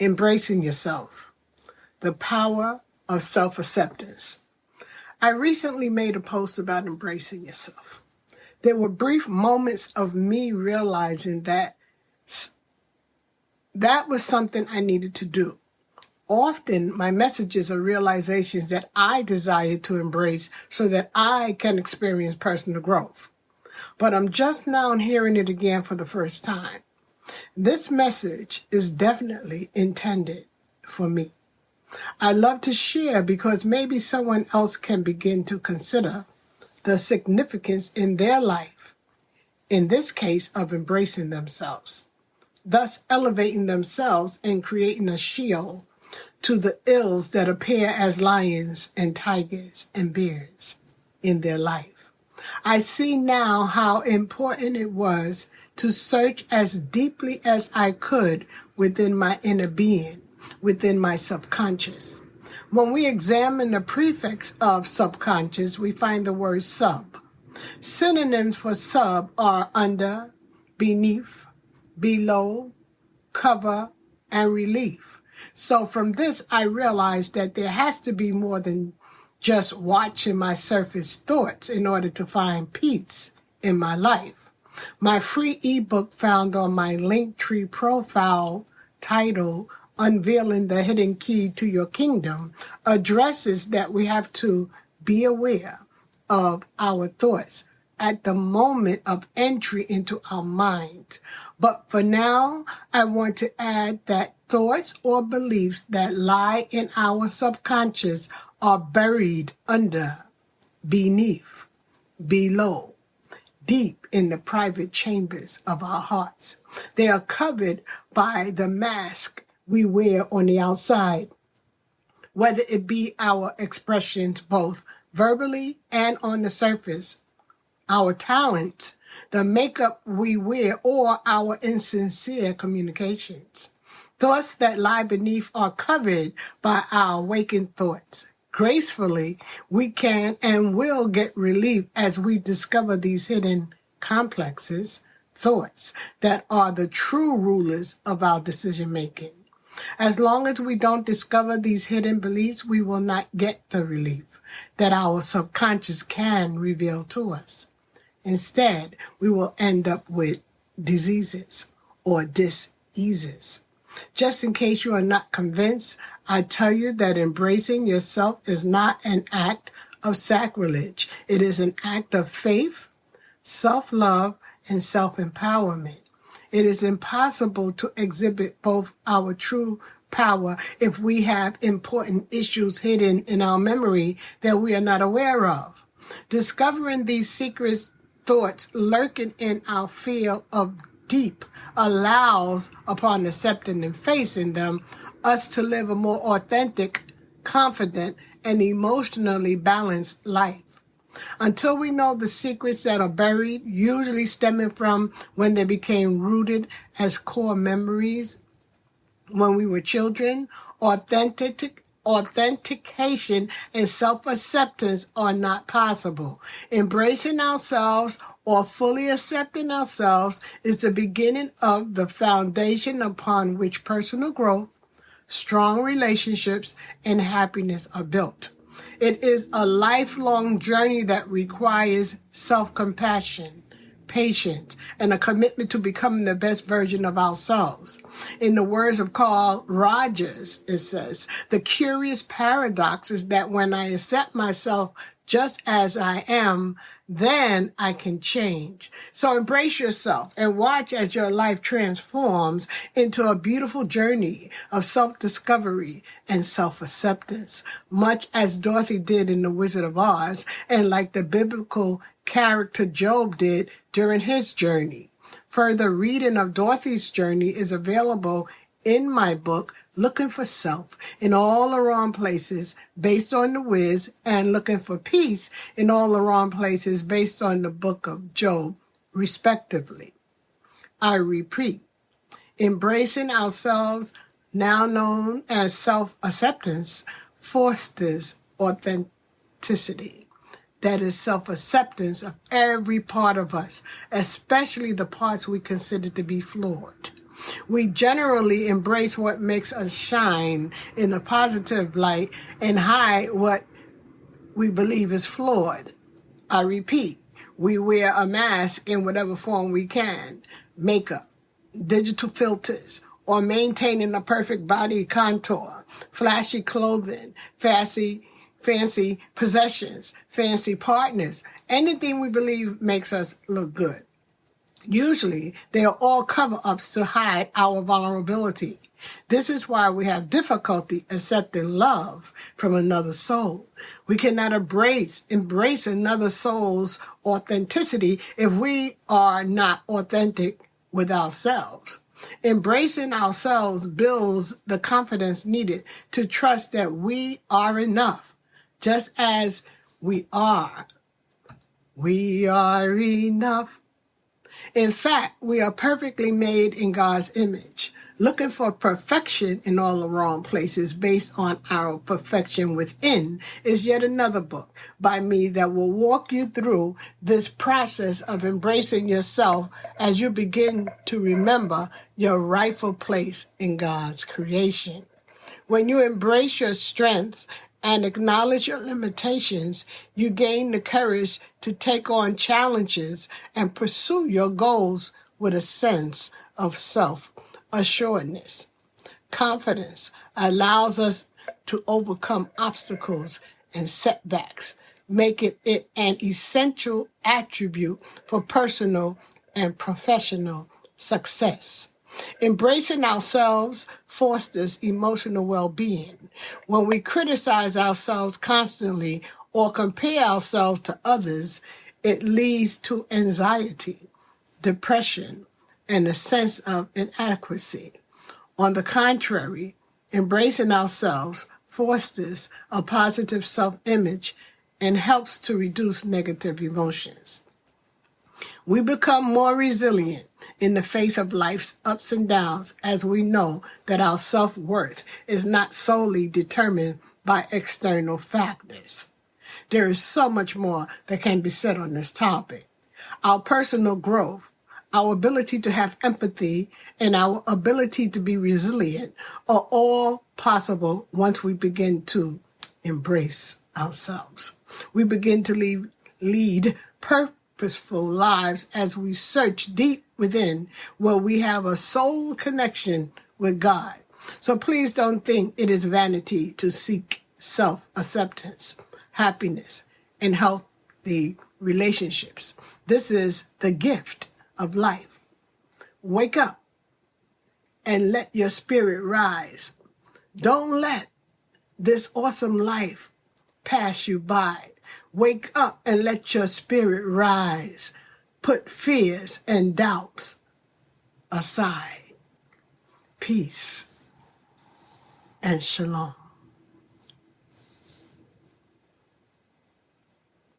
Embracing yourself, the power of self-acceptance. I recently made a post about embracing yourself. There were brief moments of me realizing that was something I needed to do. Often my messages are realizations that I desire to embrace so that I can experience personal growth. But I'm just now hearing it again for the first time. This message is definitely intended for me. I love to share because maybe someone else can begin to consider the significance in their life, in this case of embracing themselves, thus elevating themselves and creating a shield to the ills that appear as lions and tigers and bears in their life. I see now how important it was to search as deeply as I could within my inner being, within my subconscious. When we examine the prefix of subconscious, we find the word sub. Synonyms for sub are under, beneath, below, cover, and relief. So from this, I realized that there has to be more than just watching my surface thoughts in order to find peace in my life. My free ebook found on my Linktree profile titled Unveiling the Hidden Key to Your Kingdom addresses that we have to be aware of our thoughts at the moment of entry into our mind. But for now, I want to add that thoughts or beliefs that lie in our subconscious are buried under, beneath, below, deep in the private chambers of our hearts. They are covered by the mask we wear on the outside, whether it be our expressions both verbally and on the surface, our talent, the makeup we wear, or our insincere communications. Thoughts that lie beneath are covered by our awakened thoughts. Gracefully, we can and will get relief as we discover these hidden complexes, thoughts that are the true rulers of our decision-making. As long as we don't discover these hidden beliefs, we will not get the relief that our subconscious can reveal to us. Instead, we will end up with diseases or diseases. Just in case you are not convinced, I tell you that embracing yourself is not an act of sacrilege. It is an act of faith, self-love, and self-empowerment. It is impossible to exhibit both our true power if we have important issues hidden in our memory that we are not aware of. Discovering these secret thoughts lurking in our field of deep allows, upon accepting and facing them, us to live a more authentic, confident, and emotionally balanced life. Until we know the secrets that are buried, usually stemming from when they became rooted as core memories when we were children, authentication and self-acceptance are not possible. Embracing ourselves or fully accepting ourselves is the beginning of the foundation upon which personal growth, strong relationships, and happiness are built. It is a lifelong journey that requires self-compassion, patience, and a commitment to becoming the best version of ourselves. In the words of Carl Rogers, it says, the curious paradox is that when I accept myself just as I am, then I can change. So embrace yourself and watch as your life transforms into a beautiful journey of self-discovery and self-acceptance, much as Dorothy did in The Wizard of Oz, and like the biblical character Job did during his journey. Further reading of Dorothy's journey is available in my book, Looking for Self in All the Wrong Places, based on The Wiz, and Looking for Peace in All the Wrong Places, based on the book of Job, respectively. I repeat, embracing ourselves, now known as self-acceptance, fosters authenticity. That is self-acceptance of every part of us, especially the parts we consider to be flawed. We generally embrace what makes us shine in a positive light and hide what we believe is flawed. I repeat, we wear a mask in whatever form we can. Makeup, digital filters, or maintaining a perfect body contour, flashy clothing, fancy possessions, fancy partners, anything we believe makes us look good. Usually, they are all cover-ups to hide our vulnerability. This is why we have difficulty accepting love from another soul. We cannot embrace another soul's authenticity if we are not authentic with ourselves. Embracing ourselves builds the confidence needed to trust that we are enough, just as we are. We are enough. In fact, we are perfectly made in God's image. Looking for perfection in all the wrong places based on our perfection within is yet another book by me that will walk you through this process of embracing yourself as you begin to remember your rightful place in God's creation. When you embrace your strengths and acknowledge your limitations, you gain the courage to take on challenges and pursue your goals with a sense of self-assuredness. Confidence allows us to overcome obstacles and setbacks, making it an essential attribute for personal and professional success. Embracing ourselves fosters emotional well-being. When we criticize ourselves constantly or compare ourselves to others, it leads to anxiety, depression, and a sense of inadequacy. On the contrary, embracing ourselves fosters a positive self-image and helps to reduce negative emotions. We become more resilient in the face of life's ups and downs as we know that our self-worth is not solely determined by external factors. There is so much more that can be said on this topic. Our personal growth, our ability to have empathy, and our ability to be resilient are all possible once we begin to embrace ourselves. We begin to lead purposeful lives as we search deep within where we have a soul connection with God. So please don't think it is vanity to seek self-acceptance, happiness, and healthy relationships. This is the gift of life. Wake up and let your spirit rise. Don't let this awesome life pass you by. Wake up and let your spirit rise. Put fears and doubts aside. Peace and shalom.